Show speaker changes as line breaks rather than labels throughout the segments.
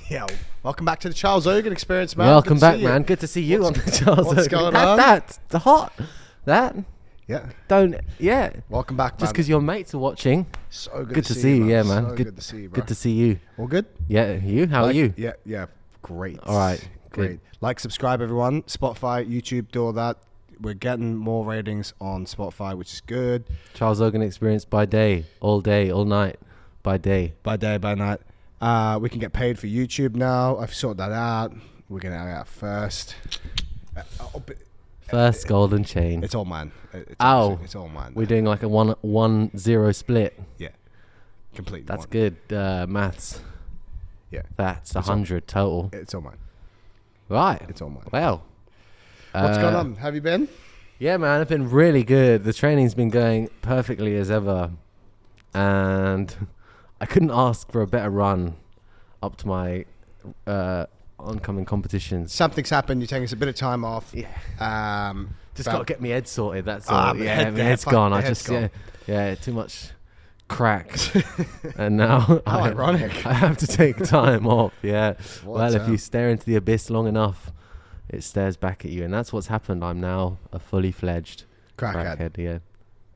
Yeah, welcome back to the Charles Eoghans Experience, man.
Welcome back, man. Good to see you on the Charles Eoghans.
What's going on?
That's hot. That.
Yeah.
Yeah.
Welcome back, man.
Just because your mates are watching.
So
good to see you, yeah, man.
So good to see you, bro.
Good to see you.
All good?
Yeah, you? How are you?
Yeah, great.
All right,
great.
good.
Like, subscribe, everyone. Spotify, YouTube, do all that. We're getting more ratings on Spotify, which is good.
Charles Eoghans Experience by day, all night, by day.
By day, by night. We can get paid for YouTube now. I've sorted that out. We're going to out first.
First golden chain.
It's all mine. It's all mine.
We're doing like a 1-1-0 split.
Yeah. Completely.
That's good. Maths.
Yeah.
That's 100 total.
It's all mine.
Right.
It's all mine.
Well.
What's going on? Have you been?
Yeah, man. I've been really good. The training's been going perfectly as ever. And I couldn't ask for a better run up to my oncoming competitions.
Something's happened. You're taking us a bit of time off.
Yeah. Just got to get my head sorted. That's all. My head's gone. Yeah, too much crack. And now
how ironic.
I have to take time off. Yeah.
Well,
if you stare into the abyss long enough, it stares back at you, and that's what's happened. I'm now a fully fledged crackhead. Yeah.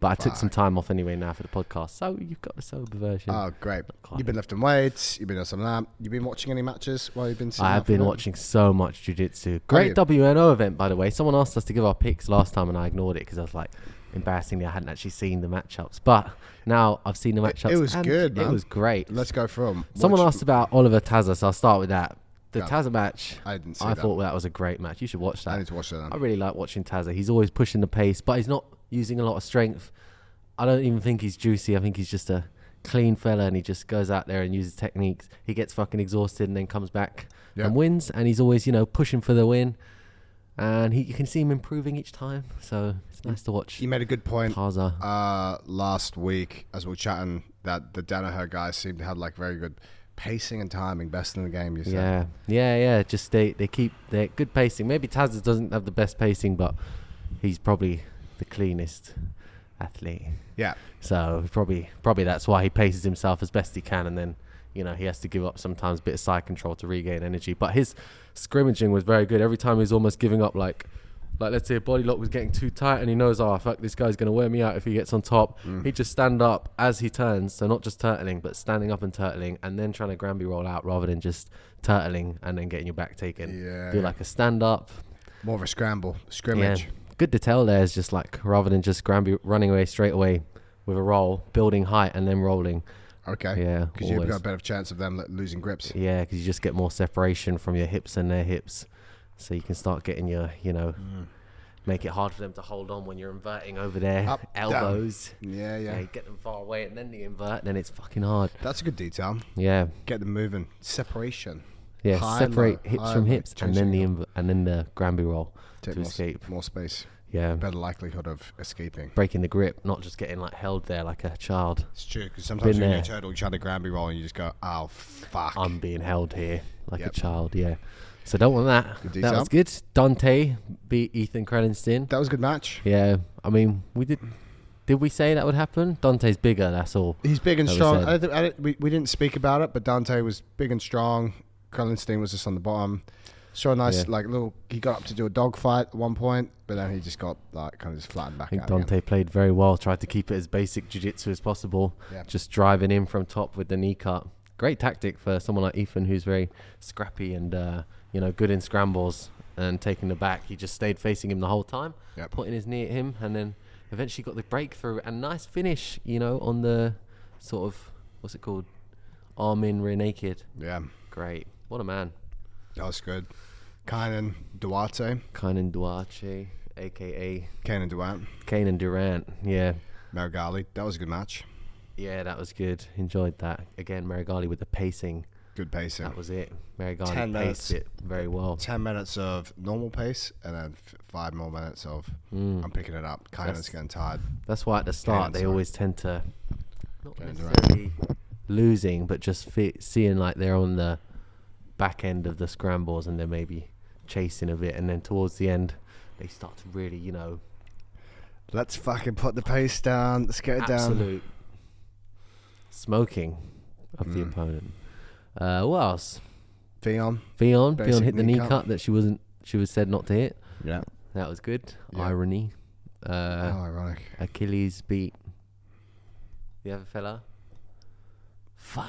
But I took some time off anyway now for the podcast, so you've got the sober version.
Oh, great. You've been lifting weights. You've been doing some of that. You've been watching any matches while you've been sitting?
I have been watching so much jiu-jitsu. Great WNO event, by the way. Someone asked us to give our picks last time, and I ignored it because I was like, embarrassingly, I hadn't actually seen the matchups. But now I've seen the matchups.
It was good, man.
It was great.
Let's go through them.
Someone asked about Oliver Taza, so I'll start with that. The Taza match,
I didn't see
I
that.
thought that was a great match. You should watch that.
I need to watch that.
I really like watching Taza. He's always pushing the pace, but he's not using a lot of strength. I don't even think he's juicy. I think he's just a clean fella, and he just goes out there and uses techniques. He gets fucking exhausted and then comes back and wins, and he's always, pushing for the win. And you can see him improving each time, so it's nice to watch.
You made a good point
Taza.
Last week as we were chatting that the Danaher guys seem to have like very good pacing and timing, best in the game, you said.
Yeah. Just they keep their good pacing. Maybe Taza doesn't have the best pacing, but he's probably the cleanest athlete.
Yeah.
So probably that's why he paces himself as best he can, and then he has to give up sometimes a bit of side control to regain energy. But his scrimmaging was very good. Every time he was almost giving up, like let's say a Bodylock was getting too tight and he knows, oh fuck, this guy's gonna wear me out if he gets on top. He'd just stand up as he turns, so not just turtling, but standing up and turtling, and then trying to Granby roll out rather than just turtling and then getting your back taken. Do like a stand up,
more of a scrimmage.
Good to tell there is just like, rather than just Granby running away straight away with a roll, building height and then rolling.
Okay.
Yeah.
Because you've got a better chance of them losing grips.
Yeah, because you just get more separation from your hips and their hips. So you can start getting your, make it hard for them to hold on when you're inverting over their elbows.
Down. Yeah.
Get them far away and then the invert, then it's fucking hard.
That's a good detail.
Yeah.
Get them moving. Separation.
Yeah, separate hips from hips and then the Granby roll to escape.
More space.
Yeah.
Better likelihood of escaping.
Breaking the grip, not just getting held there like a child.
It's true, because sometimes when you're turtle, you try to Granby roll and you just go, oh, fuck.
I'm being held here like a child, yeah. So don't want that.
Good detail.
That was good. Dante beat Ethan Krelenstin.
That was a good match.
Yeah. I mean, did we say that would happen? Dante's bigger, that's all.
He's big and strong. We didn't speak about it, but Dante was big and strong. Krelenstin was just on the bottom. So nice, he got up to do a dog fight at one point, but then he just got kind of just flattened back. I think
Dante played very well, tried to keep it as basic jiu-jitsu as possible, just driving in from top with the knee cut. Great tactic for someone like Ethan, who's very scrappy and good in scrambles and taking the back. He just stayed facing him the whole time, putting his knee at him, and then eventually got the breakthrough and nice finish, on the sort of, what's it called, arm in, rear naked.
Yeah. Great.
What a man.
That was good. Kainan Duarte,
a.k.a.
Kainan
Durant, yeah.
Marigali, that was a good match.
Yeah, that was good. Enjoyed that. Again, Marigali with the pacing.
Good pacing.
That was it. Marigali paced it very well.
10 minutes of normal pace and then 5 more minutes of I'm picking it up. Kainan's getting tired.
That's why at the start they always tend to not necessarily losing, but just seeing like they're on the back end of the scrambles and they're maybe chasing a bit, and then towards the end they start to really,
let's fucking put the pace down, let's get it down.
Absolute smoking of the opponent. What else?
Theon
Theon hit the knee
cut.
cut that she was said not to hit.
Yeah.
That was good.
Yeah.
Irony.
How ironic.
Achilles beat the other fella. Fuck.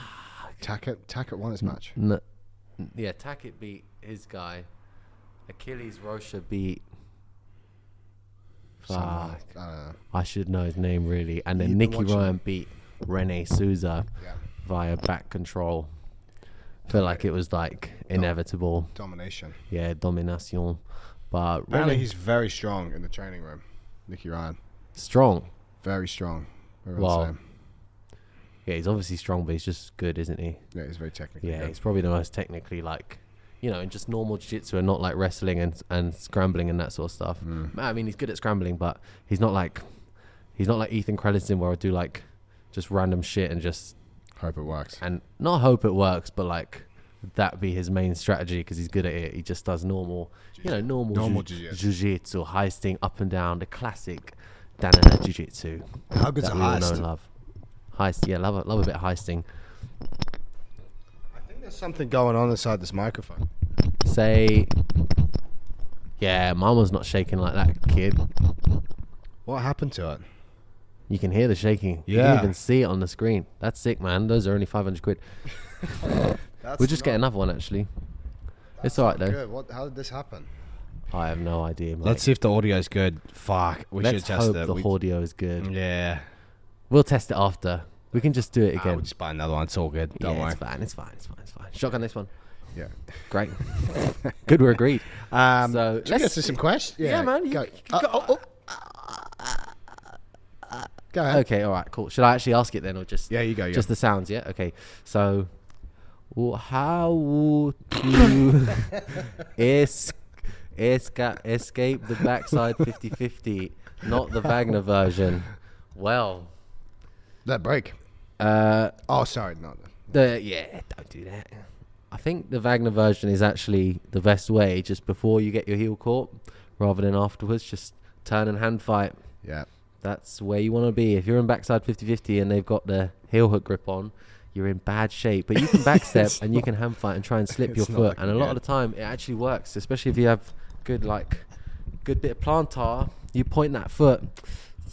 Tackett won his match.
Yeah, Tackett beat his guy. Achilles Rocha beat. Fuck.
I don't know.
I should know his name really. And then
You've been
Nicky
watching.
Ryan beat Rene Souza
Yeah.
via back control. Felt like it was like inevitable.
Domination.
Yeah, domination. But
Apparently
Rene,
he's very strong in the training room. Nicky Ryan.
strong.
Very strong.
Well, yeah, he's obviously strong, but he's just good, isn't he?
Yeah, he's very technical.
Yeah, he's probably the most technically like, in just normal jiu-jitsu and not like wrestling and scrambling and that sort of stuff. I mean, he's good at scrambling, but he's not like Ethan Crelinson where I do like just random shit and just
Hope it works.
and not hope it works, but like that be his main strategy because he's good at it. He just does normal jiu-jitsu, heisting up and down, the classic Danaher jiu-jitsu.
How good's a
that we all know
heist?
and love. Heist, yeah, love a bit of heisting.
I think there's something going on inside this microphone.
Say, yeah, mine was not shaking like that, kid.
What happened to it?
You can hear the shaking. You
Yeah.
can even see it on the screen. That's sick, man. Those are only 500 quid. We'll just get another one, actually. It's alright, though.
Good. How did this happen?
I have no idea, mate.
Let's see if the audio's good. Fuck.
Let's
should test
hope
it.
the audio is good.
Yeah.
We'll test it after. We can just do it again.
We'll just buy another one. It's all good. Don't worry.
It's fine. Shotgun this one.
Yeah.
Great. Good, we're agreed.
So let's get to some questions.
Yeah, man.
Go.
Go
Go ahead.
Okay, all right, cool. Should I actually ask it then, or just
Yeah, you go.
just the sounds? Yeah. Okay. So, how would you escape the backside 50-50, not the Wagner version? Well,
That break. Sorry, no.
don't do that. I think the Wagner version is actually the best way. Just before you get your heel caught, rather than afterwards. Just turn and hand fight.
Yeah.
That's where you want to be. If you're in backside 50-50 and they've got the heel hook grip on, you're in bad shape. But you can backstep and you can hand fight and try and slip your foot. And a lot of the time, it actually works, especially if you have good bit of plantar. You point that foot,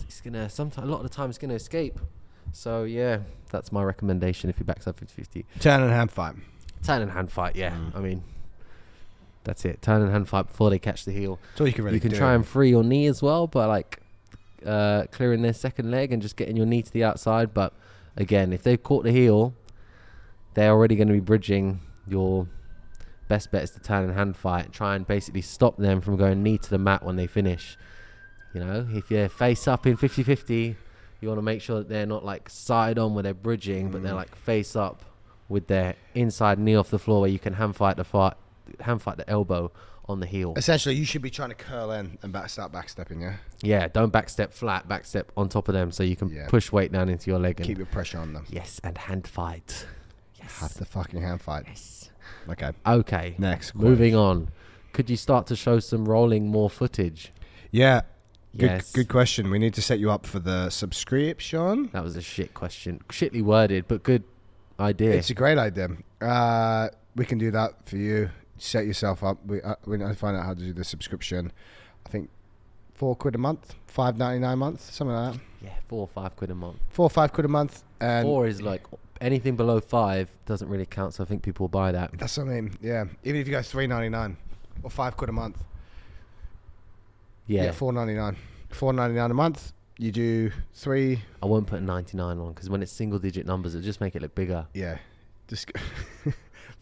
it's gonna. Sometimes, a lot of the time, it's gonna escape. So yeah, that's my recommendation if you're backside 50-50.
Turn and hand fight.
Turn and hand fight. Yeah, I mean, that's it. Turn and hand fight before they catch the heel.
That's all you can really do.
You can try and free your knee as well, but like. Clearing their second leg and just getting your knee to the outside. But again, if they've caught the heel, they're already going to be bridging. Your best bet is to turn and hand fight. Try and basically stop them from going knee to the mat when they finish. If you're face up in 50-50, you want to make sure that they're not like side on where they're bridging, but they're like face up with their inside knee off the floor where you can hand fight the elbow on the heel.
Essentially, you should be trying to curl in and start backstepping, yeah?
Yeah, don't backstep flat, backstep on top of them so you can push weight down into your leg. And
keep your pressure on them.
Yes, and hand fight. Yes.
Have to fucking hand fight.
Yes.
Okay. Next question.
Moving on. Could you start to show some rolling more footage?
Yeah.
Yes.
Good question. We need to set you up for the subscription.
That was a shit question. Shitly worded, but good idea.
It's a great idea. We can do that for you. Set yourself up. We need to find out how to do the subscription. I think £4 a month, $5.99 a month, something like that.
Yeah, 4 or 5 quid a month.
4 or 5 quid a month. And
4 is like anything below 5 doesn't really count, so I think people will buy that.
That's what I mean. Yeah, even if you go $3.99 or 5 quid a month.
Yeah,
$4.99. $4.99 a month. You do 3.
I won't put 99 on because when it's single digit numbers, it just make it look bigger.
Yeah, just.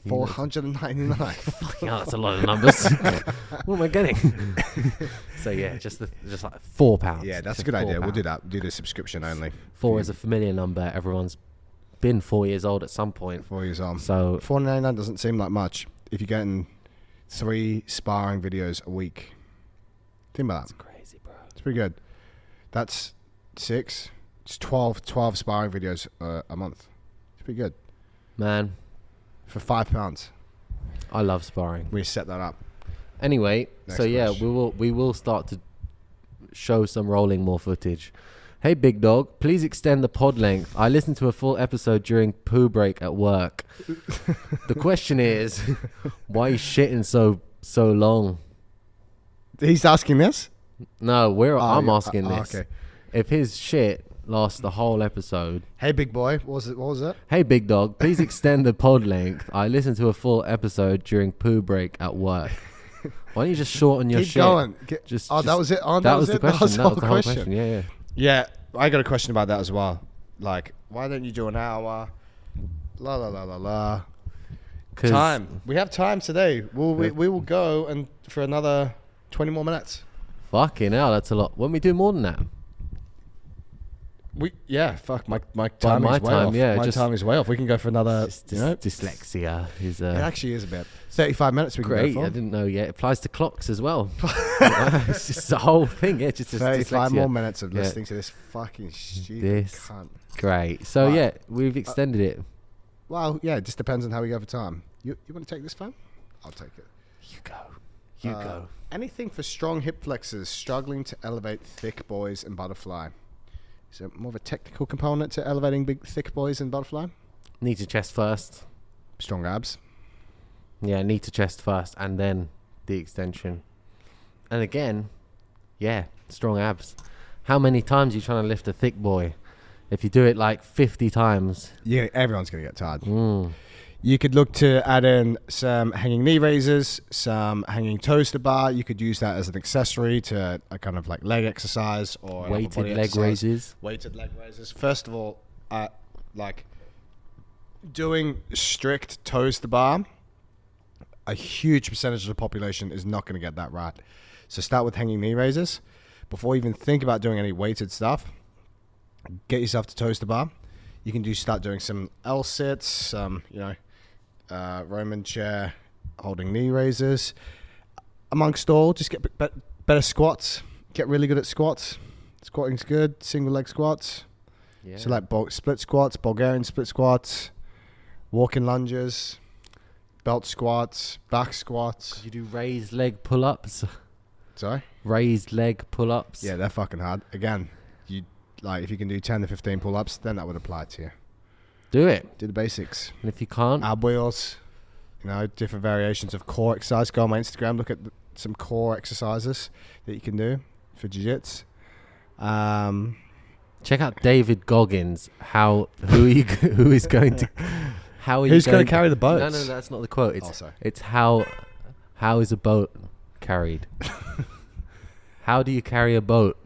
499.
Fucking hell, that's a lot of numbers. What am I getting? So yeah, just like £4.
Yeah, that's a good idea. We'll do that. Do the subscription only.
4 is a familiar number. Everyone's been 4 years old at some point.
4 years old.
So
$4.99 doesn't seem like much if you're getting 3 sparring videos a week. Think about that.
That's crazy, bro.
It's pretty good. That's 6. It's 12 sparring videos a month. It's pretty good.
Man,
for £5.
I love sparring.
We set that up.
Anyway,
Next
so yeah,
question.
we will start to show some rolling more footage. Hey, big dog, please extend the pod length. I listened to a full episode during poo break at work. The question is, why are you shitting so long?
He's asking this?
No, I'm asking this.
Okay.
If his shit lasts the whole episode.
Hey, big boy. What was it?
Hey, big dog, please extend the pod length. I listened to a full episode during poo break at work. Why don't you just shorten your
Keep
shit?
going. That was it.
That was the question. That was the whole question. Yeah.
Yeah, I got a question about that as well. Like, why don't you do an hour? La la la la la. Time. We have time today. We will go and for another 20 more minutes.
Fucking hell, that's a lot. Won't we do more than that?
My timing's way off.
Yeah,
my timing's way off. We can go for another.
Dyslexia is.
It actually is a bit. 35 minutes. We
great.
Can go for.
I didn't know yet. It applies to clocks as well. It's just the whole thing. Yeah, just
35 more minutes of listening to this fucking stupid cunt.
Great. So yeah, we've extended it.
Well, yeah, it just depends on how we go for time. You want to take this phone? I'll take it.
You go.
Anything for strong hip flexors struggling to elevate thick boys and butterfly? Is it more of a technical component to elevating big thick boys and butterfly?
Knee to chest first.
Strong abs.
Yeah, knee to chest first and then the extension. And again, yeah, strong abs. How many times are you trying to lift a thick boy? If you do it like 50 times.
Yeah, everyone's going to get tired. You could look to add in some hanging knee raises, some hanging toes to bar. You could use that as an accessory to a kind of like leg exercise or
weighted leg raises.
Weighted leg raises. First of all, like doing strict toes to bar, a huge percentage of the population is not going to get that right. So start with hanging knee raises. Before you even think about doing any weighted stuff, get yourself to toes to bar. You can start doing some L-sits, some, Roman chair, holding knee raises. Amongst all, just get better squats. Get really good at squats. Squatting's good. Single leg squats. Yeah. So like split squats, Bulgarian split squats, walking lunges, belt squats, back squats.
You do raised leg pull-ups.
Sorry?
Raised leg pull-ups.
Yeah, they're fucking hard. Again, if you can do 10 to 15 pull-ups, then that would apply to you.
Do it.
Do the basics.
And if you can't,
ab wheels, different variations of core exercise. Go on my Instagram, look at some core exercises that you can do for jiu-jitsu.
Check out David Goggins. Who's going to
carry the boat?
No, that's not the quote. It's how is a boat carried? How do you carry a boat?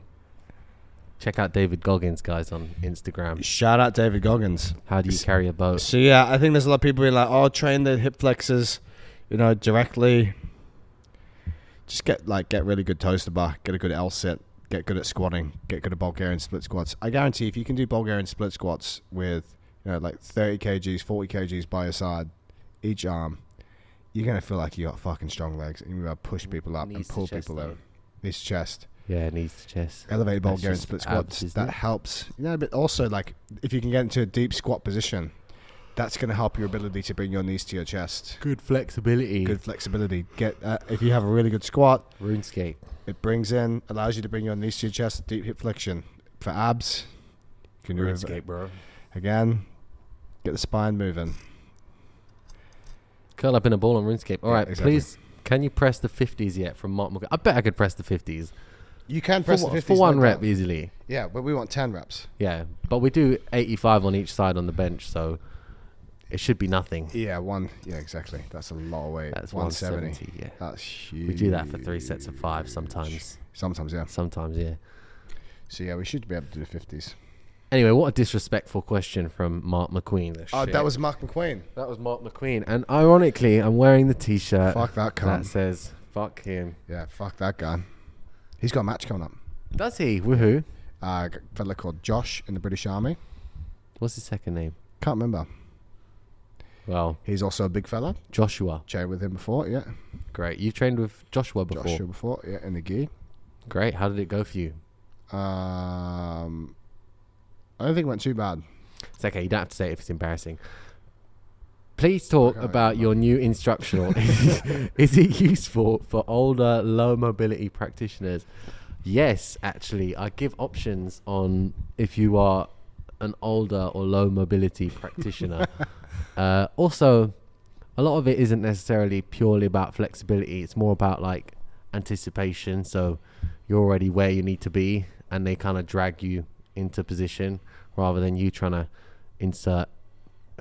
Check out David Goggins, guys, on Instagram.
Shout out David Goggins.
How do you carry a boat?
So yeah, I think there's a lot of people being like, train the hip flexors, directly. Just get really good toes to bar, get a good L sit, get good at squatting, get good at Bulgarian split squats. I guarantee if you can do Bulgarian split squats with, 30 kgs, 40 kgs by your side, each arm, you're going to feel like you got fucking strong legs and you're going to push people up and pull people out. Knees to chest.
Yeah, knees to chest.
Elevated Bulgarian split squats. That helps. But also, if you can get into a deep squat position, that's going to help your ability to bring your knees to your chest.
Good flexibility.
Get if you have a really good squat.
RuneScape.
It allows you to bring your knees to your chest. Deep hip flexion for abs. You can do
RuneScape, bro.
Again, get the spine moving.
Curl up in a ball on RuneScape. All right, exactly. Please, can you press the 50s yet from Mark Macqueen? I bet I could press the 50s.
You can press the 50s.
For one rep easily.
Yeah, but we want 10 reps.
Yeah, but we do 85 on each side on the bench, so it should be nothing.
Yeah, exactly. That's a lot of weight.
That's 170. Yeah.
That's huge.
We do that for 3 sets of 5 sometimes.
Sometimes, yeah.
So
yeah, we should be able to do the 50s.
Anyway, what a disrespectful question from Mark Macqueen.
That was Mark Macqueen.
That was Mark Macqueen. And ironically, I'm wearing the T-shirt.
Fuck that cunt.
That says, fuck him.
Yeah, fuck that guy. He's got a match coming up.
Does he? With who?
A fella called Josh in the British Army.
What's his second name?
Can't remember.
Well,
he's also a big fella.
Joshua.
Trained with him before, yeah.
Great. You trained with Joshua before?
Yeah, in the gi.
Great. How did it go for you?
I don't think it went too bad.
It's okay. You don't have to say it if it's embarrassing. Please talk about your new instructional. Is it useful for older, low mobility practitioners? Yes, actually, I give options on if you are an older or low mobility practitioner. Also, a lot of it isn't necessarily purely about flexibility. It's more about like anticipation. So you're already where you need to be, and they kind of drag you into position rather than you trying to insert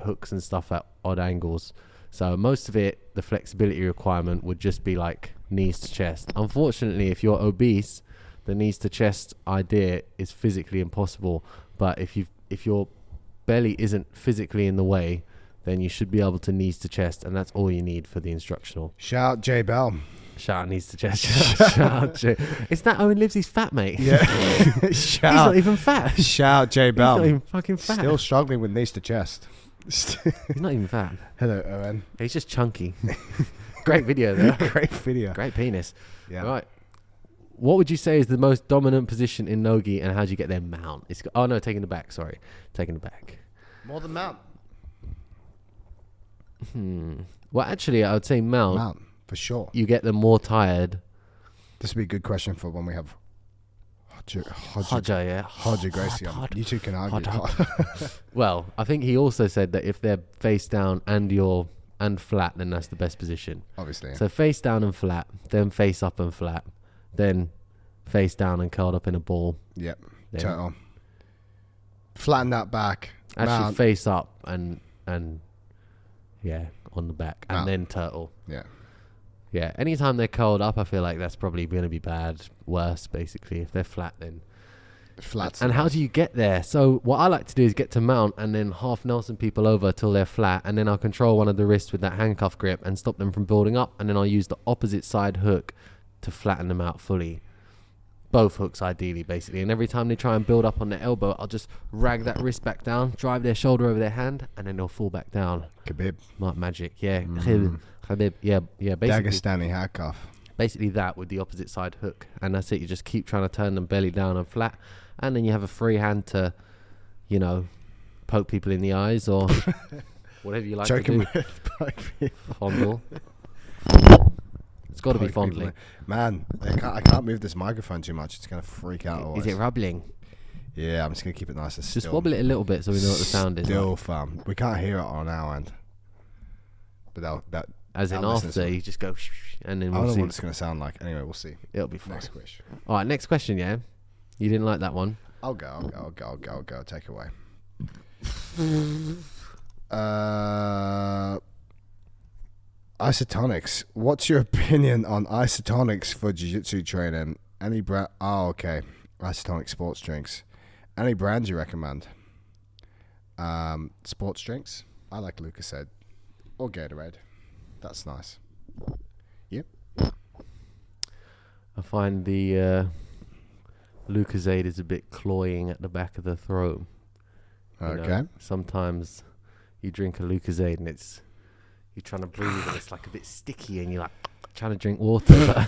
hooks and stuff at odd angles. So most of it, the flexibility requirement would just be like knees to chest. Unfortunately, if you're obese, the knees to chest idea is physically impossible. But if your belly isn't physically in the way, then you should be able to knees to chest, and that's all you need for the instructional.
Shout out Jay Bell.
Shout out knees to chest. Shout out Jay. Is that Owen Livesey's fat mate?
Yeah.
He's not even fat.
Shout out Jay Bell.
He's not even fucking fat.
Still struggling with knees to chest.
He's not even fat.
Hello, Owen.
He's just chunky. Great video though.
Great video.
Great penis.
Yeah.
Right. What would you say is the most dominant position in Nogi, and how do you get their mount? Taking the back. Sorry, taking the back.
More than mount.
Well, actually, I would say mount.
Mount, for sure.
You get them more tired.
This would be a good question for when we have
Hodja, yeah.
Hodja Gracie on. You two can argue.
Well, I think he also said that if they're face down and flat, then that's the best position.
Obviously.
So face down and flat, then face up and flat, then face down and curled up in a ball.
Yep. Turtle. Flatten that back.
Actually,
mount.
face up and yeah, on the back, and
mount.
then turtle.
Yeah.
Yeah. Anytime they're curled up, I feel like that's probably going to be bad. Worse, basically. If they're flat, then.
Flat.
And how do you get there? So what I like to do is get to mount and then half Nelson people over till they're flat, and then I'll control one of the wrists with that handcuff grip and stop them from building up, and then I'll use the opposite side hook to flatten them out fully. Both hooks ideally, basically. And every time they try and build up on their elbow, I'll just rag that wrist back down, drive their shoulder over their hand, and then they'll fall back down.
Khabib.
Like magic, yeah. Khabib, yeah, basically.
Dagestani handcuff.
Basically that with the opposite side hook. And that's it. You just keep trying to turn them belly down and flat. And then you have a free hand to, poke people in the eyes or whatever you like to do. Fondle. It's got to be fondling.
Man, I can't move this microphone too much. It's going to freak out.
Is it rubbling?
Yeah, I'm just going to keep it nice and still.
Just wobble it a little bit so we know what the sound is.
Still fun. We can't hear it on our end. But that
as in after, you just go and then
we'll see. I don't know what it's going to sound like. Anyway, we'll see.
It'll be fine.
Next question.
All right, next question, yeah? You didn't like that one?
I'll go. Take away. Isotonics. What's your opinion on isotonics for jiu-jitsu training? Any brand? Oh, okay. Isotonic sports drinks. Any brands you recommend? Sports drinks. I like Lucozade or Gatorade. That's nice. Yep.
I find the Lucozade is a bit cloying at the back of the throat.
Okay.
Sometimes you drink a Lucozade and you're trying to breathe and it's like a bit sticky and you're like trying to drink water,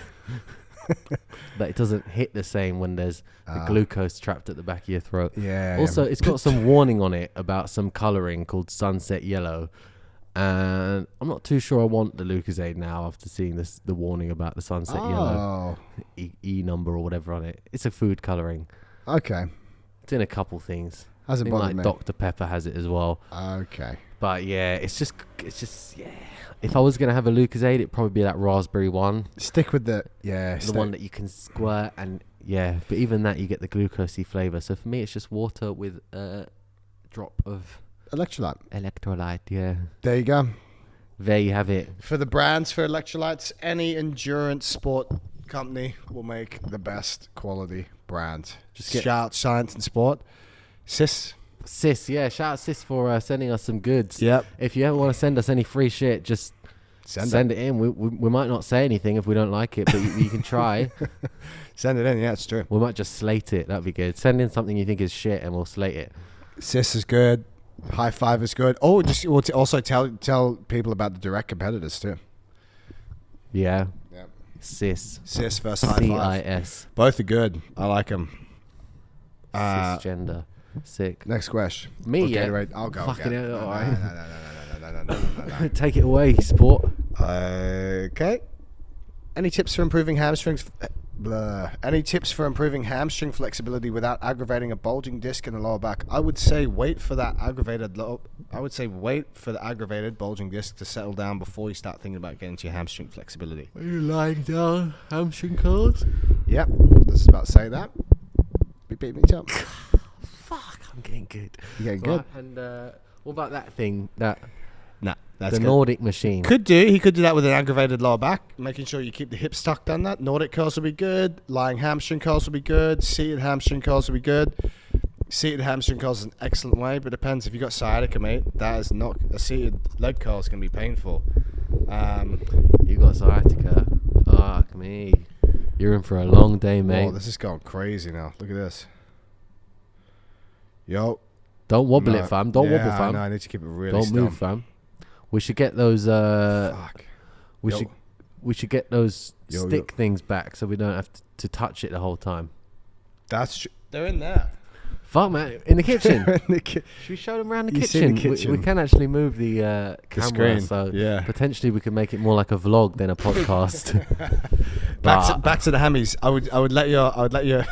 but it doesn't hit the same when there's the glucose trapped at the back of your throat.
Yeah.
Also, it's got some warning on it about some colouring called sunset yellow. And I'm not too sure I want the Lucozade now after seeing the warning about the sunset yellow E number or whatever on it. It's a food colouring.
Okay.
It's in a couple things.
Hasn't bothered me.
Dr. Pepper has it as well.
Okay.
But yeah, it's just yeah. If I was gonna have a Lucozade, it'd probably be that raspberry one.
Stick with the
one that you can squirt and yeah. But even that, you get the glucosey flavour. So for me, it's just water with a drop of electrolyte. Yeah.
There you go.
There you have it.
For the brands for electrolytes, any endurance sport company will make the best quality brand. Just shout Science and Sport. Sis,
yeah. Shout out Sis for sending us some goods.
Yep.
If you ever want to send us any free shit, just send it in. We might not say anything if we don't like it, but you can try.
Send it in. Yeah, it's true.
We might just slate it. That'd be good. Send in something you think is shit, and we'll slate it.
Sis is good. High Five is good. Oh, we'll also tell people about the direct competitors too.
Yeah.
Yep.
Sis
versus High Five.
CIS.
Both are good. I like them.
Cisgender. Sick.
Next question.
Me, yeah.
Gatorade. I'll go.
Fucking hell, all right.
No.
Take it away, sport.
Okay. Any tips for improving hamstrings? Blah. Any tips for improving hamstring flexibility without aggravating a bulging disc in the lower back? I would say wait for the aggravated bulging disc to settle down before you start thinking about getting to your hamstring flexibility.
Are you lying down, hamstring curls?
Yep, I was about to say that. You beat me up.
Fuck, I'm getting good.
You're getting good.
And what about that thing? That's the
good.
Nordic machine.
He could do that with an aggravated lower back, making sure you keep the hips tucked on that. Nordic curls will be good. Lying hamstring curls will be good. Seated hamstring curls will be good. Seated hamstring curls is an excellent way, but it depends. If you got sciatica, mate, that is not a seated leg curl is going to be painful.
You got sciatica. Fuck me. You're in for a long day, mate.
Oh, this is going crazy now. Look at this. Yo.
Don't wobble it, fam. Don't wobble, fam.
No, I need to keep it really
Don't
still.
move, fam. We should get those.
Fuck.
We should get those stick things back so we don't have to touch it the whole time.
They're in there.
Fuck, man. In the kitchen. Should we show them around the kitchen? We can actually move the camera,
screen.
so
Potentially
we could make it more like a vlog than a podcast.
back to the hammies. I would let your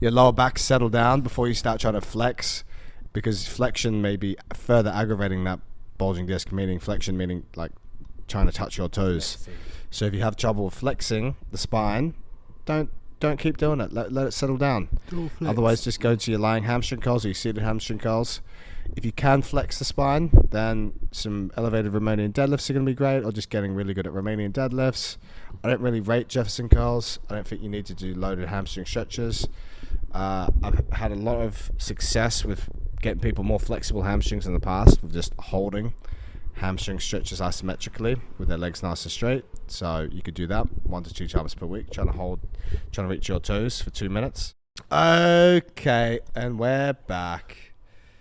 your lower back settle down before you start trying to flex, because flexion may be further aggravating that bulging disc. Flexion meaning like trying to touch your toes. So if you have trouble flexing the spine, don't keep doing it. Let it settle down. Otherwise, just go to your lying hamstring curls or your seated hamstring curls. If you can flex the spine, then some elevated Romanian deadlifts are going to be great, or just getting really good at Romanian deadlifts. I don't really rate Jefferson curls. I don't think you need to do loaded hamstring stretches. I've had a lot of success with getting people more flexible hamstrings in the past with just holding hamstring stretches isometrically with their legs nice and straight. So you could do that 1 to 2 times per week, trying to reach your toes for 2 minutes. Okay, and we're back.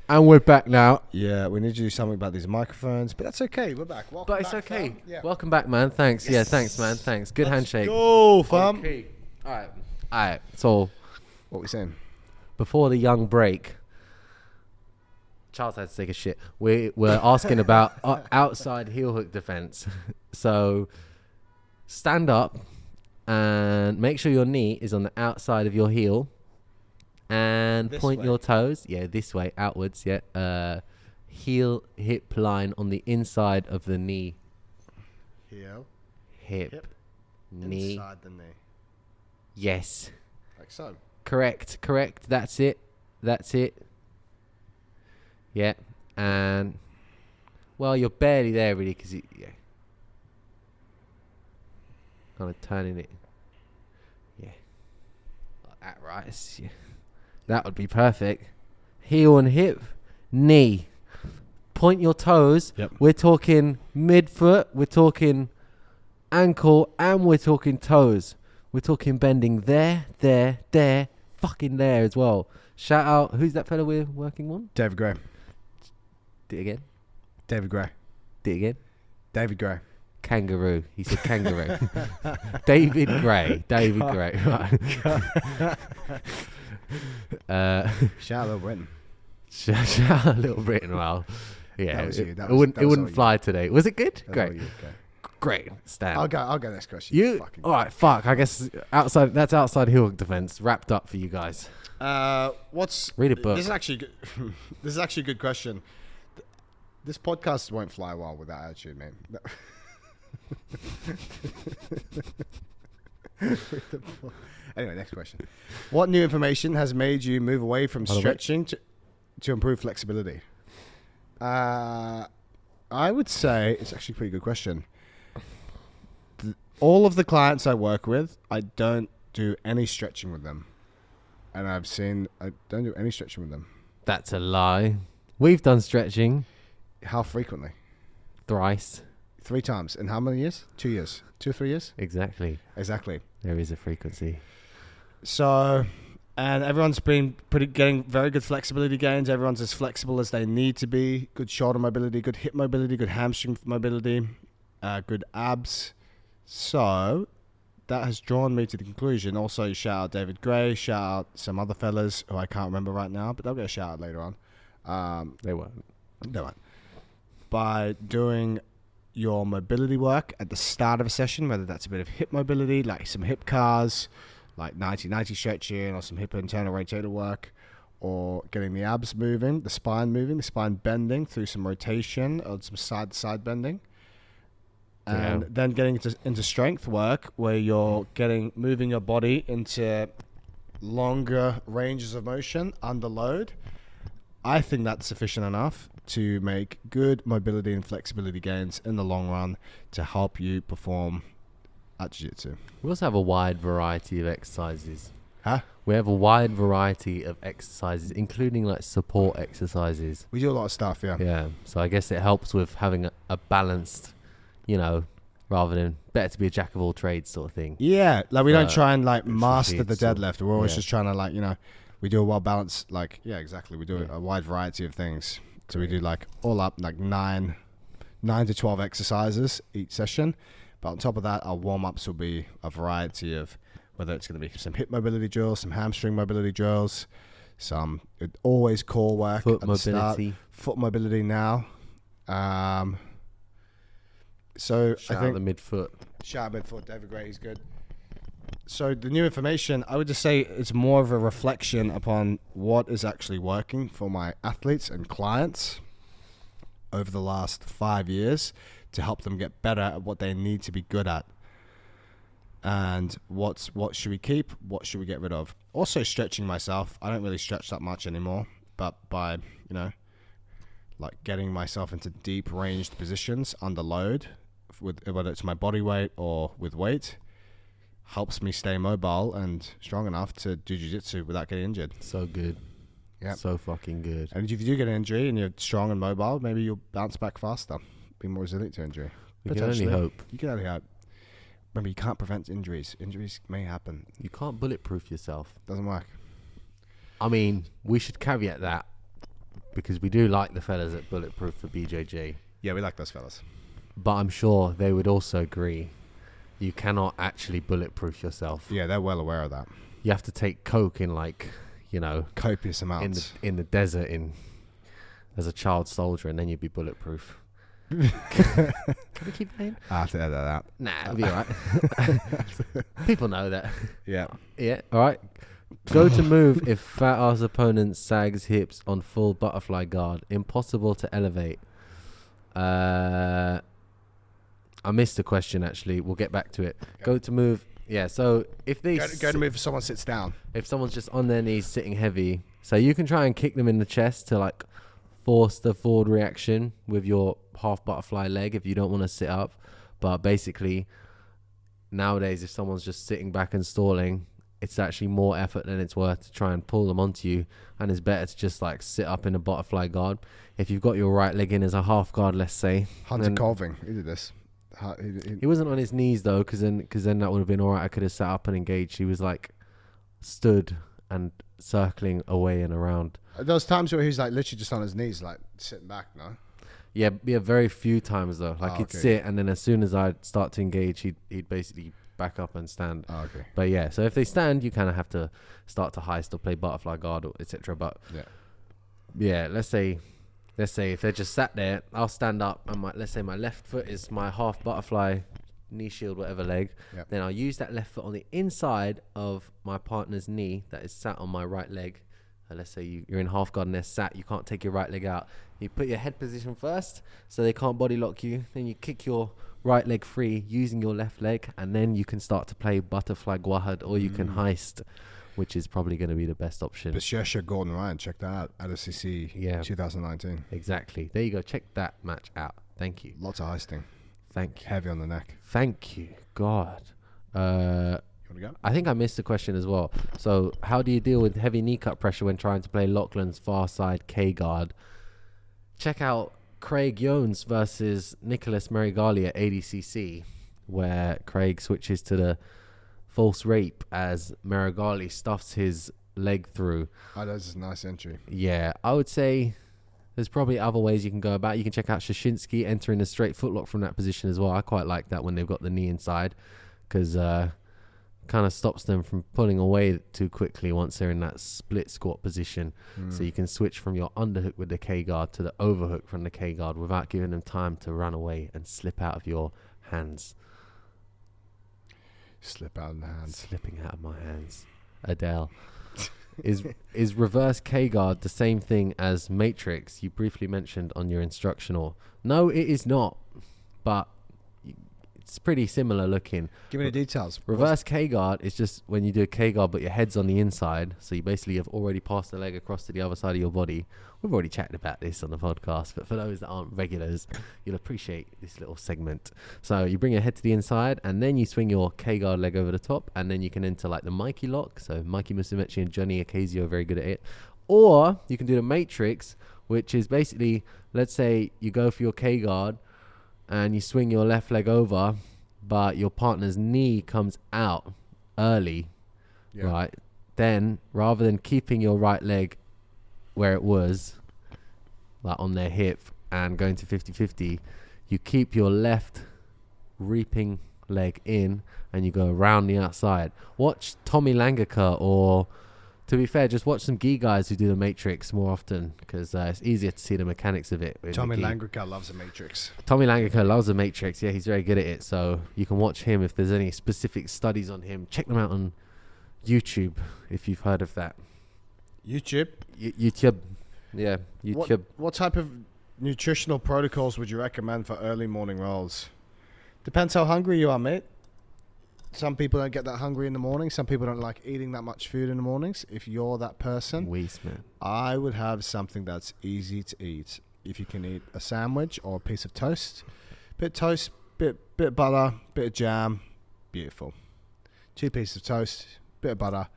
And we're back now.
Yeah, we need to do something about these microphones, but that's okay. We're back. Welcome
but it's
back,
okay.
Fam. Yeah.
Welcome back, man. Thanks.
Yes.
Yeah, thanks, man. Thanks. Good handshake.
Go, fam.
Okay. All right. So,
what are we saying?
Before the young break, Charles had to take a shit. We're asking about outside heel hook defense. So, stand up and make sure your knee is on the outside of your heel. And
This
point
way.
your toes, this way, outwards, heel, hip line on the inside of the knee.
Heel,
Hip, knee.
inside the knee.
Yes.
Like so.
Correct. That's it. Yeah. And, well, you're barely there, really, because kind of turning it. Yeah. Like that, right? That would be perfect. Heel and hip, knee. Point your toes.
Yep.
We're talking midfoot, we're talking ankle, and we're talking toes. We're talking bending there, fucking there as well. Shout out, who's that fella we're working on?
David Gray.
Do it again.
David Gray.
Do it again.
David Gray.
Kangaroo. He said kangaroo. David Gray. Right.
Shout out Little Britain.
Shout out Little Britain. Well, yeah,
That was you.
it wouldn't fly today. Was it good?
That's
Great.
all you, okay.
Great. Stan.
I'll go next question.
You
Fucking
all right? Fuck. I guess that's outside heel hook defense wrapped up for you guys.
Read
a book.
This is actually good. This is actually a good question. This podcast won't fly well with that attitude, man. Anyway, next question. What new information has made you move away from stretching to improve flexibility? I would say it's actually a pretty good question. All of the clients I work with, I don't do any stretching with them. And I don't do any stretching with them.
That's a lie. We've done stretching
How frequently?
thrice.
3 times. In how many years? 2 years. 2 or 3 years?
Exactly.
There
is a frequency.
So, and everyone's been getting very good flexibility gains. Everyone's as flexible as they need to be. Good shoulder mobility, good hip mobility, good hamstring mobility, good abs. So, that has drawn me to the conclusion. Also, shout out David Gray, shout out some other fellas who I can't remember right now, but they'll get a shout out later on.
They won't.
By doing your mobility work at the start of a session, whether that's a bit of hip mobility, like some hip cars, like 90-90 stretching, or some hip internal rotator work, or getting the abs moving, the spine bending through some rotation or some side-to-side bending. And then getting into strength work where you're moving your body into longer ranges of motion under load. I think that's sufficient enough to make good mobility and flexibility gains in the long run to help you perform at Jiu-Jitsu.
We also have a wide variety of exercises.
Huh?
We have a wide variety of exercises, including like support exercises.
We do a lot of stuff, yeah.
Yeah. So I guess it helps with having a balanced, rather than better to be a jack of all trades sort of thing.
Yeah. Like we don't try and like master the
so-
deadlift. We're always
yeah.
just trying to we do a well balanced, exactly. We do a wide variety of things. So we do like all up like 9 to 12 exercises each session. But on top of that, our warm-ups will be a variety of whether it's going to be some hip mobility drills, some hamstring mobility drills, some always core work.
Foot
at the start.
mobility.
Foot mobility now. So
Shout
I think
out the midfoot.
shout out midfoot, David Gray, he's good. So the new information, I would just say it's more of a reflection upon what is actually working for my athletes and clients over the last 5 years to help them get better at what they need to be good at. And what should we keep? What should we get rid of? Also stretching myself. I don't really stretch that much anymore, but by, like getting myself into deep ranged positions under load, with whether it's my body weight or with weight, helps me stay mobile and strong enough to do jiu-jitsu without getting injured.
So good.
Yeah.
So fucking good.
And if you do get an injury and you're strong and mobile, maybe you'll bounce back faster, be more resilient to injury.
We can only hope.
You can only hope. Remember, you can't prevent injuries. Injuries may happen.
You can't bulletproof yourself.
Doesn't work.
I mean, we should caveat that because we do like the fellas at Bulletproof for BJJ.
Yeah, we like those fellas.
But I'm sure they would also agree you cannot actually bulletproof yourself.
Yeah, they're well aware of that.
You have to take coke in
Copious amounts.
in the desert as a child soldier, and then you'd be bulletproof. Can we keep playing?
I have to edit that out.
Nah, it'll be alright. People know that.
Yeah.
Yeah, alright. Go to move if fat ass opponent sags hips on full butterfly guard. Impossible to elevate. I missed the question actually. We'll get back to it. Okay. Go to move. Yeah, so if they
go to move if someone sits down.
If someone's just on their knees sitting heavy, so you can try and kick them in the chest to like force the forward reaction with your half butterfly leg if you don't want to sit up. But basically, nowadays, if someone's just sitting back and stalling, it's actually more effort than it's worth to try and pull them onto you. And it's better to just like sit up in a butterfly guard. If you've got your right leg in as a half guard, let's say.
Hunter Colving, he did this.
He wasn't on his knees though, because then that would have been all right. I could have sat up and engaged. He was like stood and circling away and around.
Those times where he was like literally just on his knees, like sitting back, no?
Yeah, very few times though. Like he'd sit, and then as soon as I'd start to engage, he'd basically back up and stand.
Oh, okay.
But yeah, so if they stand, you kind of have to start to heist or play butterfly guard, etc. But yeah, let's say if they're just sat there, I'll stand up, and let's say my left foot is my half butterfly knee shield, whatever leg. Yep. Then I'll use that left foot on the inside of my partner's knee that is sat on my right leg. Let's say you're in half guard and they're sat, you can't take your right leg out. You put your head position first so they can't body lock you. Then you kick your right leg free using your left leg, and then you can start to play butterfly guard, or you can heist, which is probably going to be the best option.
Bashesha Gordon Ryan, check that out at SCC 2019.
Exactly. There you go. Check that match out. Thank you.
Lots of heisting.
Thank you.
Heavy on the neck.
Thank you. God.
Go?
I think I missed the question as well. So how do you deal with heavy knee cut pressure when trying to play Lachlan's far side K guard? Check out Craig Jones versus Nicholas Marigali at ADCC, where Craig switches to the false rape as Marigali stuffs his leg through.
Oh, that's a nice entry.
Yeah, I would say there's probably other ways you can go about it. You can check out Shashinsky entering a straight footlock from that position as well. I quite like that when they've got the knee inside, because kind of stops them from pulling away too quickly once they're in that split squat position. So you can switch from your underhook with the K guard to the overhook from the K guard without giving them time to run away and slip out of your hands.
Slip out of the hands.
Slipping out of my hands. Adele. Is reverse K guard the same thing as matrix you briefly mentioned on your instructional? No, it is not, but it's pretty similar looking.
Give me the details.
Reverse K guard is just when you do a K guard but your head's on the inside, so you basically have already passed the leg across to the other side of your body. We've already chatted about this on the podcast, but for those that aren't regulars, you'll appreciate this little segment. So you bring your head to the inside and then you swing your K guard leg over the top, and then you can enter like the Mikey lock. So Mikey Musumeci and Johnny Ocasio are very good at it. Or you can do the matrix, which is basically, let's say you go for your K guard and you swing your left leg over, but your partner's knee comes out early, right? Then, rather than keeping your right leg where it was, like on their hip, and going to 50-50, you keep your left reaping leg in, and you go around the outside. Watch Tommy Langaker, or to be fair, just watch some gi guys who do the matrix more often, because it's easier to see the mechanics of it.
Tommy Langaker loves the matrix.
Tommy Langaker loves the matrix. Yeah, he's very good at it. So you can watch him. If there's any specific studies on him, check them out on YouTube if you've heard of that.
YouTube?
YouTube. Yeah, YouTube.
What type of nutritional protocols would you recommend for early morning rolls? Depends how hungry you are, mate. Some people don't get that hungry in the morning. Some people don't like eating that much food in the mornings. If you're that person, I would have something that's easy to eat. If you can eat a sandwich or a piece of toast, bit butter, bit of jam, beautiful. 2 pieces of toast, bit of butter,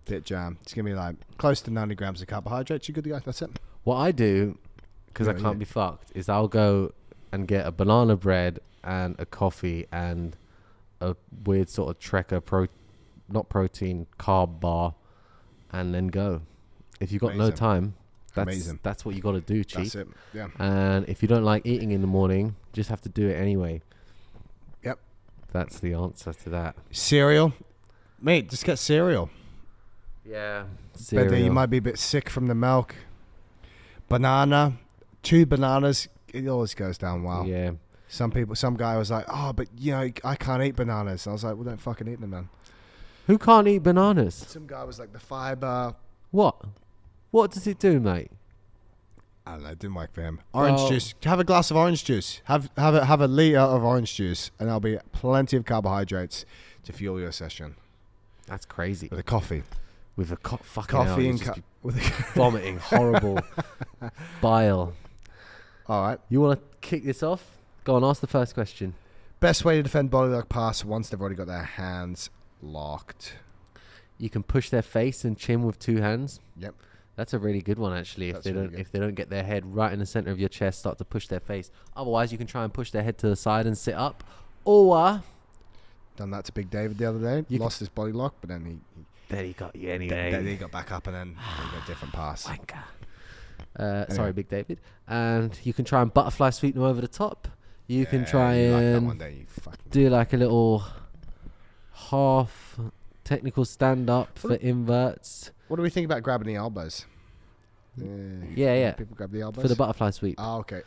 bit of jam. It's going to be like close to 90 grams of carbohydrates. You're good to go. That's it.
What I do, because I can't be fucked, is I'll go and get a banana bread and a coffee and a weird sort of Trekker not protein carb bar, and then go. If you've got no time, that's what you got to do, Chief.
That's it. Yeah.
And if you don't like eating in the morning, just have to do it anyway.
Yep.
That's the answer to that.
Cereal, mate. Just get cereal.
Yeah.
But then you might be a bit sick from the milk. Banana, 2 bananas. It always goes down well.
Yeah.
Some guy was like, oh, but you know, I can't eat bananas. I was like, well, don't fucking eat them then.
Who can't eat bananas?
Some guy was like, the fiber.
What? What does it do, mate?
I don't know. It didn't work for him. Orange juice. Have a glass of orange juice. Have a litre of orange juice, and there'll be plenty of carbohydrates to fuel your session.
That's crazy.
With a coffee.
With a fucking
coffee
hell,
and with
vomiting horrible bile.
All right.
You want to kick this off? Go on, ask the first question.
Best way to defend Bodylock pass once they've already got their hands locked.
You can push their face and chin with 2 hands.
Yep.
That's a really good one, actually. If they don't get their head right in the center of your chest, start to push their face. Otherwise, you can try and push their head to the side and sit up. Or
done that to Big David the other day. Lost his Bodylock, but then
he got you anyway.
Then he got back up, and then he got a different pass.
Wanker. Anyway. Sorry, Big David. And you can try and butterfly sweep them over the top. You can try and do like a little half technical stand up for inverts.
What do we think about grabbing the elbows?
Yeah.
People grab the elbows
for the butterfly sweep.
Oh, okay.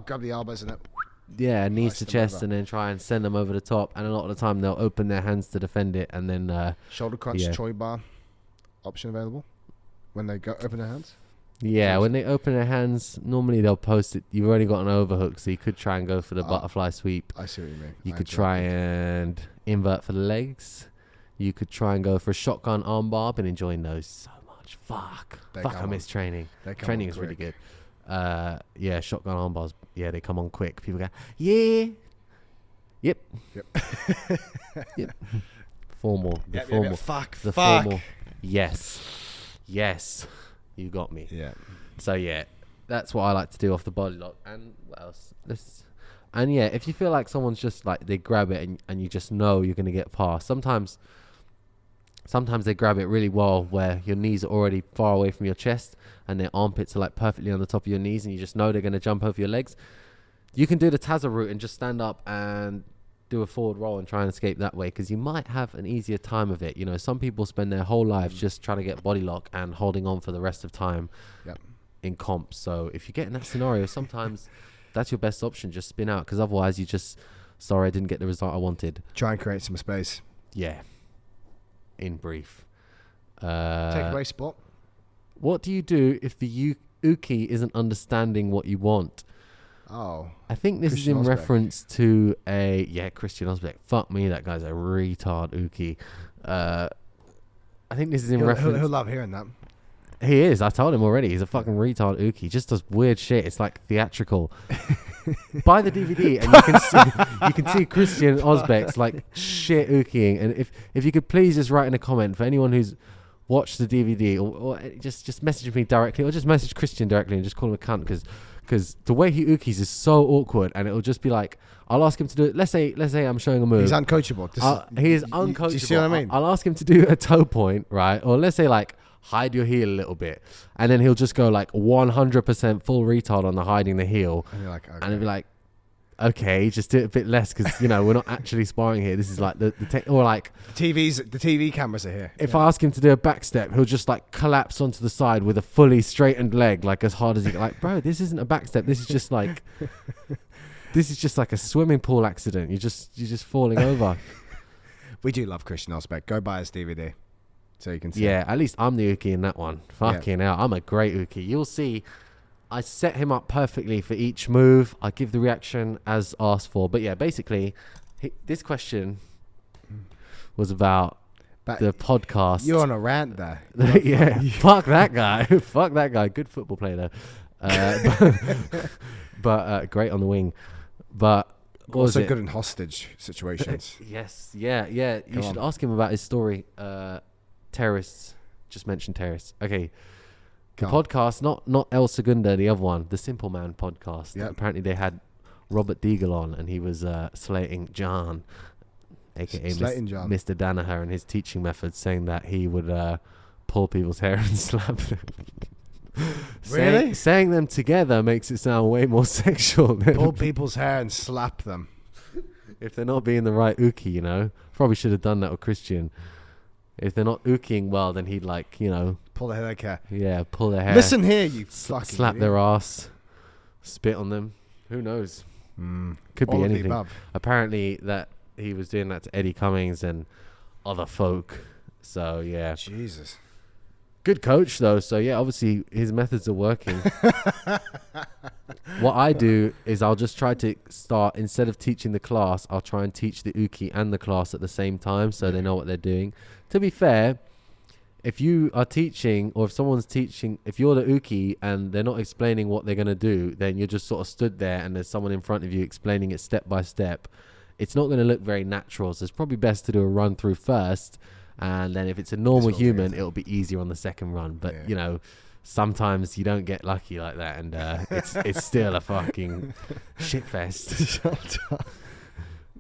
Grab the elbows and then.
Yeah, knees to chest, and then try and send them over the top. And a lot of the time, they'll open their hands to defend it, and then
shoulder crunch, Choi bar option available when they go open their hands.
Yeah, when they open their hands, normally they'll post it. You've already got an overhook, so you could try and go for the butterfly sweep.
I see what you mean.
You could try and invert for the legs. You could try and go for a shotgun armbar. I've been enjoying those so much. Fuck, I miss training. Training is really good. Yeah, shotgun armbars. Yeah, they come on quick. People go, yeah. Yep. Yep. Formal. Formal.
Fuck.
Formal. Yes. You got me.
Yeah.
So yeah, that's what I like to do off the Bodylock. And what else? And yeah, if you feel like someone's just like they grab it and you just know you're gonna get past. Sometimes they grab it really well where your knees are already far away from your chest and their armpits are like perfectly on the top of your knees and you just know they're gonna jump over your legs. You can do the Taza route and just stand up and do a forward roll and try and escape that way, because you might have an easier time of it. You know, some people spend their whole lives just trying to get body lock and holding on for the rest of time in comps. So if you get in that scenario, sometimes that's your best option. Just spin out, because otherwise you just, sorry, I didn't get the result I wanted.
Try and create some space.
Yeah. In brief.
Take away spot.
What do you do if the uke isn't understanding what you want?
Oh.
I think this
Christian
is in
Osbeck.
reference to Christian Osbeck. Fuck me, that guy's a retard uke. I think this is in reference.
He'll love hearing that.
He is. I told him already. He's a fucking retard uke. He just does weird shit. It's like theatrical. Buy the DVD and you can see Christian Osbeck's like shit ukeing. And if you could please just write in a comment for anyone who's watched the DVD, or just message me directly, or just message Christian directly and just call him a cunt, because the way he ukes is so awkward, and it'll just be like, I'll ask him to do it. Let's say I'm showing a move.
He's uncoachable.
He is uncoachable.
Do you see what I mean?
I'll ask him to do a toe point, right? Or let's say like hide your heel a little bit, and then he'll just go like 100% full retard on the hiding the heel,
and you're like, okay.
and it'll be like, okay, just do it a bit less, because you know we're not actually sparring here. This is like the or like
the TV cameras are here.
if I ask him to do a back step, he'll just like collapse onto the side with a fully straightened leg, like as hard as he like. Bro, this isn't a back step. This is just like a swimming pool accident. You're just falling over.
We do love Christian Osbeck. Go buy his DVD so you can see.
Yeah, at least I'm the uke in that one. Fucking hell, I'm a great uke. You'll see. I set him up perfectly for each move. I give the reaction as asked for. But yeah, basically, this question was about the podcast.
You're on a rant there.
Yeah, fuck that guy. Fuck that guy. Good football player though. But great on the wing. But
also good in hostage situations.
Yes, yeah. You should ask him about his story. Terrorists. Just mentioned terrorists. Okay. The podcast, not El Segunda, the other one, the Simple Man podcast. Yep. Apparently they had Robert Deagle on, and he was slating John, aka Mr. Danaher, and his teaching methods, saying that he would pull people's hair and slap them.
Really?
Saying them together makes it sound way more sexual.
Pull people's hair and slap them.
If they're not being the right uke, you know. Probably should have done that with Christian. If they're not ukeing well, then he'd like, you know,
pull their hair.
Yeah, pull their hair.
Listen here, you fucking
slap
idiot.
their ass, spit on them. Who knows? Could be anything. Apparently, that he was doing that to Eddie Cummings and other folk. So yeah,
Jesus.
Good coach though. So yeah, obviously his methods are working. What I do is I'll just try to start, instead of teaching the class, I'll try and teach the uke and the class at the same time, so they know what they're doing. To be fair, if you are teaching, or if someone's teaching, if you're the uke and they're not explaining what they're going to do, then you're just sort of stood there and there's someone in front of you explaining it step by step. It's not going to look very natural. So it's probably best to do a run through first. And then if it's a normal human, it'll be easier on the second run. But, you know, sometimes you don't get lucky like that. And it's still a fucking shit fest.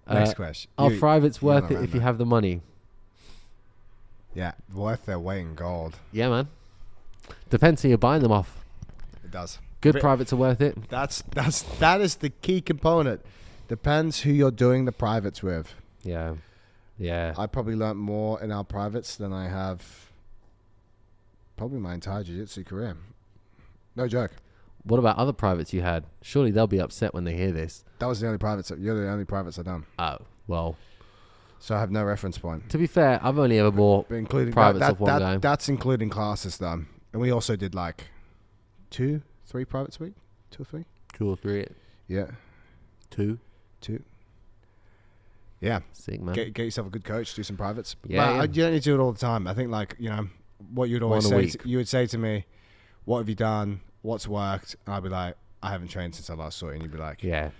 Next question.
Are privates worth it if you have the money?
Yeah, worth their weight in gold.
Yeah, man. Depends who you're buying them off.
It does.
Good privates are worth it.
That is the key component. Depends who you're doing the privates with.
Yeah. Yeah.
I probably learnt more in our privates than I have probably my entire jiu-jitsu career. No joke.
What about other privates you had? Surely they'll be upset when they hear this.
That was the only privates. You're the only privates I've done.
Oh, well.
So I have no reference point.
To be fair, I've only ever bought privates off one guy.
That's including classes though. And we also did like 2-3 privates a week. 2 or 3.
2 or 3.
Yeah.
2.
Yeah.
Sick, man.
Get yourself a good coach, do some privates.
Yeah,
but you don't need to do it all the time. I think, like, you know, what you'd always say, you would say to me, what have you done? What's worked? And I'd be like, I haven't trained since I last saw you. And you'd be like,
yeah.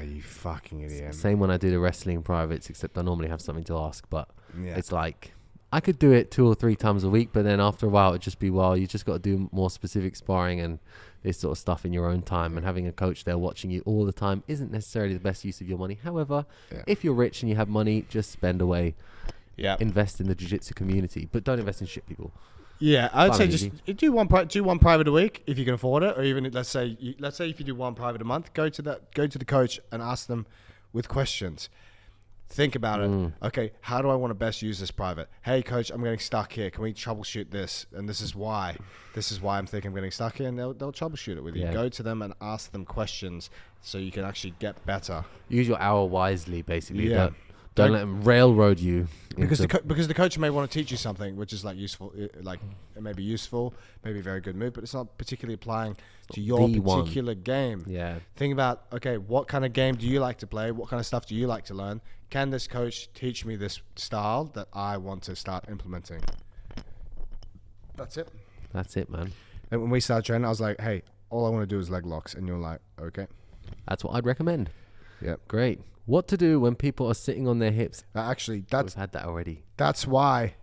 You fucking idiot.
Same when I do the wrestling privates, except I normally have something to ask. But it's like, I could do it 2 or 3 times a week, but then after a while, it'd just be, well, you just got to do more specific sparring and this sort of stuff in your own time. And having a coach there watching you all the time isn't necessarily the best use of your money. However, if you're rich and you have money, just spend away. Yeah. Invest in the jiu-jitsu community, but don't invest in shit people.
Yeah, I'd say just do one private a week if you can afford it, or even let's say if you do one private a month, go to the coach and ask them with questions. Think about it. Okay, how do I want to best use this private? Hey, coach, I'm getting stuck here. Can we troubleshoot this? And this is why. This is why I'm thinking I'm getting stuck here. And they'll troubleshoot it with you. Go to them and ask them questions so you can actually get better.
Use your hour wisely, basically.
Yeah.
Don't let them railroad you.
Because the coach may want to teach you something which is like useful, like it may be useful, maybe a very good move, but it's not particularly applying to your particular game.
Yeah.
Think about, okay, what kind of game do you like to play? What kind of stuff do you like to learn? Can this coach teach me this style that I want to start implementing? That's it.
That's it, man.
And when we started training, I was like, hey, all I want to do is leg locks. And you're like, okay.
That's what I'd recommend.
Yep.
Great. What to do when people are sitting on their hips?
Actually,
we've had that already.
That's how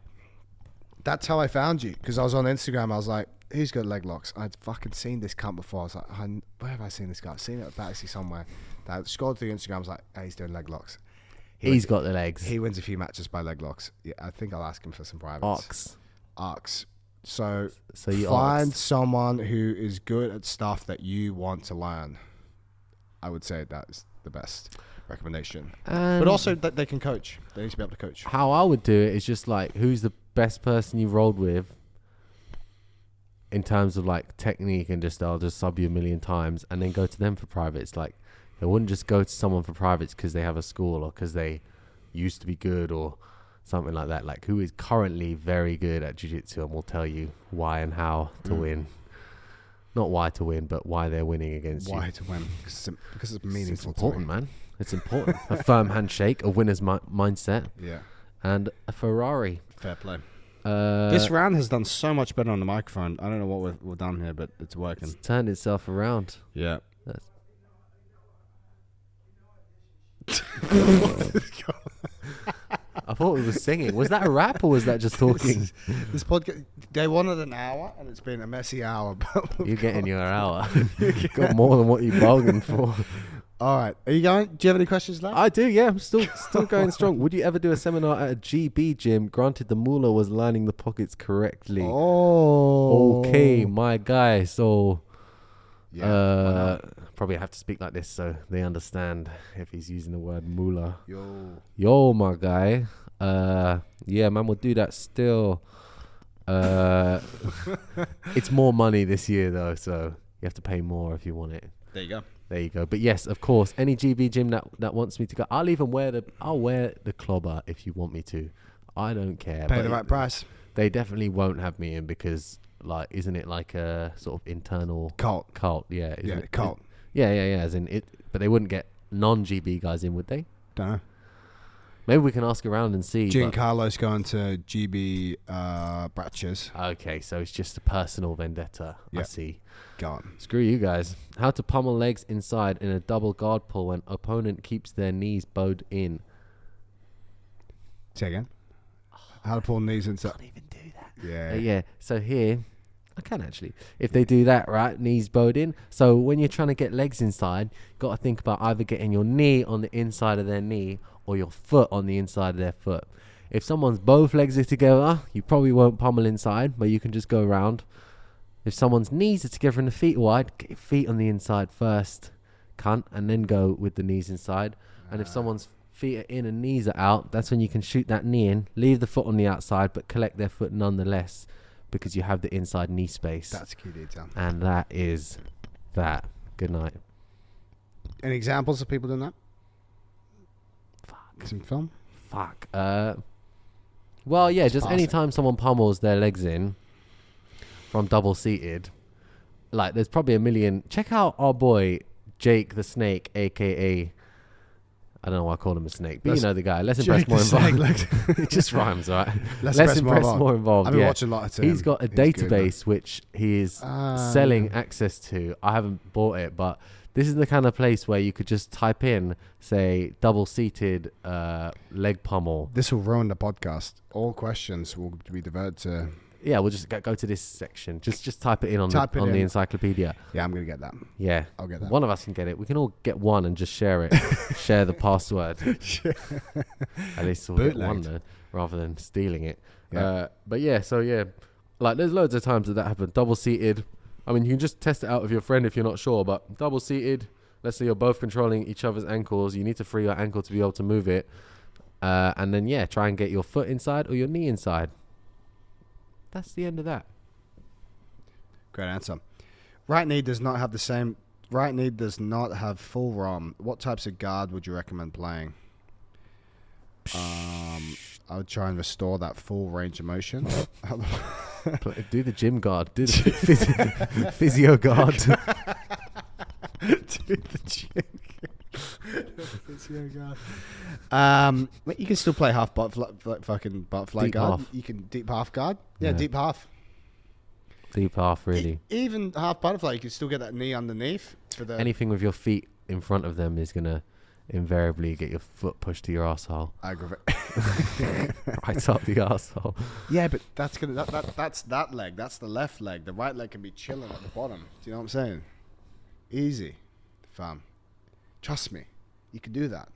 I found you. Because I was on Instagram. I was like, who's got leg locks? I'd fucking seen this cunt before. I was like, where have I seen this guy? I've seen it at Baxi somewhere. I scrolled through Instagram. I was like, hey, he's doing leg locks.
He's got the legs.
He wins a few matches by leg locks. Yeah, I think I'll ask him for some privates. Arcs. So you find someone who is good at stuff that you want to learn. I would say that is the best recommendation. But also that they can coach. They need to be able to coach.
How I would do it is just like, who's the best person you rolled with in terms of like technique, and I'll just sub you a million times and then go to them for privates. Like, they wouldn't just go to someone for privates because they have a school or because they used to be good or something like that. Like, who is currently very good at jiu-jitsu and will tell you why and how to win. Not why to win, but why they're winning against you.
Why to win? Because it's meaningful.
It's important, man. It's important. A firm handshake, a winner's mindset, and a Ferrari.
Fair play. This round has done so much better on the microphone. I don't know what we've done here, but it's working.
It's turned itself around.
Yeah.
I thought we were singing. Was that a rap or was that just talking?
This podcast, they wanted an hour, and it's been a messy hour. But
you're getting your hour. Got more than what you bargained for.
All right. Are you going? Do you have any questions left?
I do, yeah. I'm still going strong. Would you ever do a seminar at a GB gym? Granted, the mullah was lining the pockets correctly.
Oh.
Okay, my guy. So, probably have to speak like this so they understand if he's using the word mullah. Yo, my guy. Yeah, man, we'll do that still. It's more money this year, though, so you have to pay more if you want it.
There you go.
There you go. But yes, of course, any GB gym that wants me to go, I'll even wear the clobber if you want me to. I don't care.
Pay the right price.
They definitely won't have me in because, like, isn't it like a sort of internal
cult?
Yeah.
Cult.
Yeah. As in it, but they wouldn't get non-GB guys in, would they?
Don't know.
Maybe we can ask around and see.
Giancarlo's going to GB Bratches.
Okay, so it's just a personal vendetta. Yep. I see.
Go on.
Screw you guys. How to pummel legs inside in a double guard pull when opponent keeps their knees bowed in.
Say again. How to pull knees inside.
I can't even do that.
Yeah.
Yeah. So here, I can actually. If they do that, right, knees bowed in. So when you're trying to get legs inside, you've got to think about either getting your knee on the inside of their knee or your foot on the inside of their foot. If someone's both legs are together, you probably won't pummel inside, but you can just go around. If someone's knees are together and the feet are wide, get your feet on the inside first, cunt, and then go with the knees inside. And if someone's feet are in and knees are out, that's when you can shoot that knee in, leave the foot on the outside, but collect their foot nonetheless, because you have the inside knee space.
That's a key detail.
And that is that. Good night.
Any examples of people doing that?
Fuck.
Some film?
Fuck. Well, yeah, just anytime someone pummels their legs in from double seated, like there's probably a million. Check out our boy Jake the Snake, aka I don't know why I call him a snake, but you know the guy. Less impressed, more involved. It just rhymes, right? Less impressed, more involved.
I've been watching a lot of him.
He's got a database which he is selling access to. I haven't bought it, but this is the kind of place where you could just type in, say, double-seated leg pummel.
This will ruin the podcast. All questions will be diverted to...
Yeah, we'll just go to this section. Just type it in on the encyclopedia.
Yeah, I'm going to get that.
Yeah.
I'll get that.
One of us can get it. We can all get one and just share it. Share the password. At least we'll get one, though, rather than stealing it. Yeah. But yeah, so yeah. Like, there's loads of times that happen. Double-seated. I mean, you can just test it out with your friend if you're not sure, but double-seated, let's say you're both controlling each other's ankles. You need to free your ankle to be able to move it. And then, try and get your foot inside or your knee inside. That's the end of that.
Great answer. Right knee does not have the same. Right knee does not have full ROM. What types of guard would you recommend playing? I would try and restore that full range of motion.
Do the gym guard. Do the physio guard.
Do the gym physio guard. You can still play half fucking butterfly
Deep
guard.
half.
You can deep half guard. Yeah, deep half.
Deep half, really.
Even half butterfly, you can still get that knee underneath. For the
Anything with your feet in front of them is going to invariably get your foot pushed to your arsehole.
Aggravate.
Right up the arsehole.
Yeah, but that's that leg. That's the left leg. The right leg can be chilling at the bottom. Do you know what I'm saying? Easy, fam. Trust me, you can do that.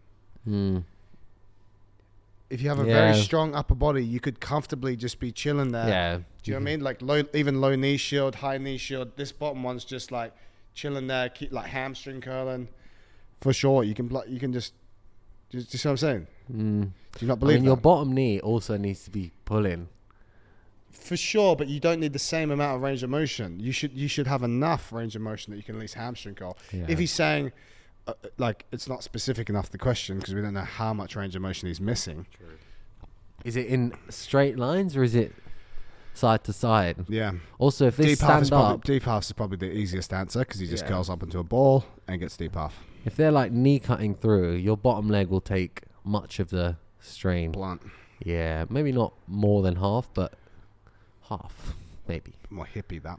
If you have a very strong upper body, you could comfortably just be chilling there.
Yeah.
Do you know what I mean? Like even low knee shield, high knee shield. This bottom one's just like chilling there, keep like hamstring curling. For sure, you can just see what I'm saying? Do you not believe that?
your bottom knee also needs to be pulling.
For sure, but you don't need the same amount of range of motion. You should have enough range of motion that you can at least hamstring curl.
Yeah.
If he's saying, it's not specific enough the question because we don't know how much range of motion he's missing.
True. Is it in straight lines or is it side to side?
Yeah.
Also, if they stand up,
deep half is probably the easiest answer because he just curls up into a ball and gets deep half.
if they're like knee cutting through, your bottom leg will take much of the strain.
Blunt.
Yeah, maybe not more than half, but half, maybe.
More hippie that.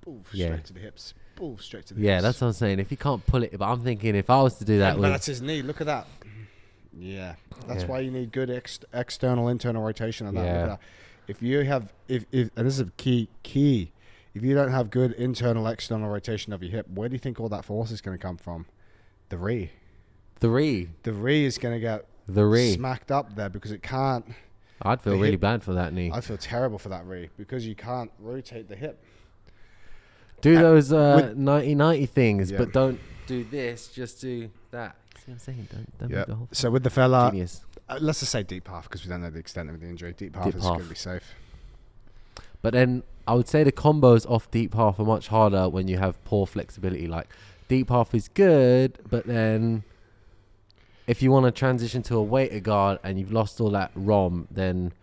Ooh,
Yeah.
straight to the hips. Ooh, straight to the
Yeah,
hips.
that's what I'm saying. If you can't pull it, but I'm thinking if I was to do that,
But
with,
that's his knee. Look at that. Yeah, that's
Yeah.
why you need good external, internal rotation on that. Look
Yeah.
at that. If you have, if and this is a key. If you don't have good internal, external rotation of your hip, where do you think all that force is going to come from? The re.
the re,
The re is going to get smacked up there because it can't.
I'd feel
the
really
hip-
bad for that knee.
I feel terrible for that re because you can't rotate the hip.
Do those
with-
90-90 things,
Yeah.
but don't do this. Just do that. See what I'm saying? Don't
Yeah.
do the whole
So with the fella,
genius.
let's just say deep half because we don't know the extent of the injury. Deep half
Deep
is
half.
going to be safe.
But then I would say the combos off deep half are much harder when you have poor flexibility. Like deep half is good, but then if you want to transition to a weighted guard and you've lost all that ROM, then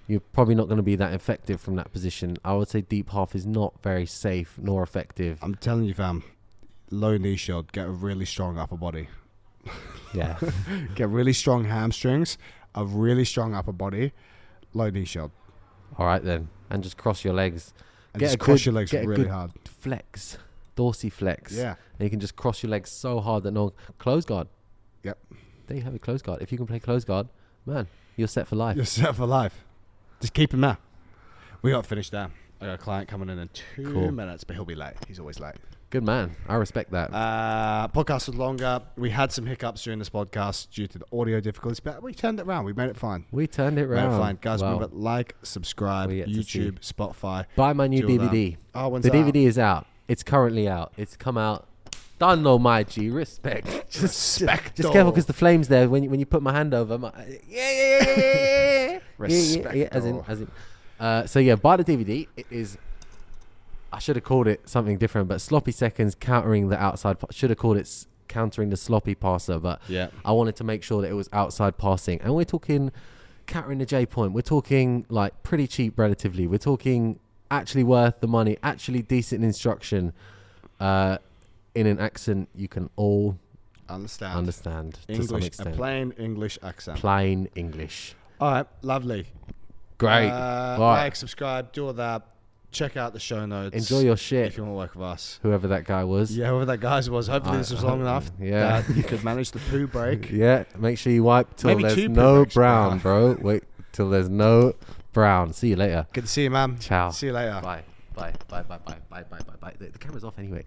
you're probably not going to be that effective from that position. I would say deep half is not very safe nor effective.
I'm telling you, fam, low knee shield, get a really strong upper body.
Yeah.
Get really strong hamstrings, a really strong upper body, low knee shield.
All right then. And just cross your legs.
And
Get
just
a
cross
good-
your legs
get a
really
good
hard.
Flex. Dorsiflex.
Yeah.
And you can just cross your legs so hard that no close guard.
Yep.
There you have a close guard. If you can play close guard, man, you're set for life.
You're set for life. Just keep him there. We got to finish there. I got a client coming in 2 minutes, but he'll be late. He's always late.
Good man. I respect that.
Podcast was longer. We had some hiccups during this podcast due to the audio difficulties, but we turned it around. We made it fine.
We turned it
Made it
round.
fine. Guys,
Wow.
remember, like, subscribe,
We get to
YouTube, Spotify.
Buy my new
do all that.
DVD.
Oh, when's
The
that out?
DVD is out. It's currently out. It's come out. Don't know my G. Respect. Just careful because the flame's there. When you put my hand over, yeah.
Respect.
As in. So yeah, buy the DVD. It is. I should have called it something different, but sloppy seconds countering the outside. Should have called it countering the sloppy passer, but
Yeah.
I wanted to make sure that it was outside passing. And we're talking countering the J point. We're talking like pretty cheap relatively. We're talking actually worth the money, actually decent instruction, in an accent you can all understand to some
English, a
extent.
plain English accent.
Plain English.
All right, lovely.
Great.
Right. Like, subscribe, do all that. Check out the show notes.
Enjoy your shit.
if you want to work with us.
Whoever that guy was.
Yeah, whoever that guy was. Hopefully this was long enough.
Yeah.
That you could manage the poo break.
Yeah. Make sure you wipe till
Maybe
there's
2
no
breaks,
brown, bro. Wait till there's no brown. See you later.
Good to see you, man.
Ciao.
See you later.
Bye. Bye. The camera's off anyway.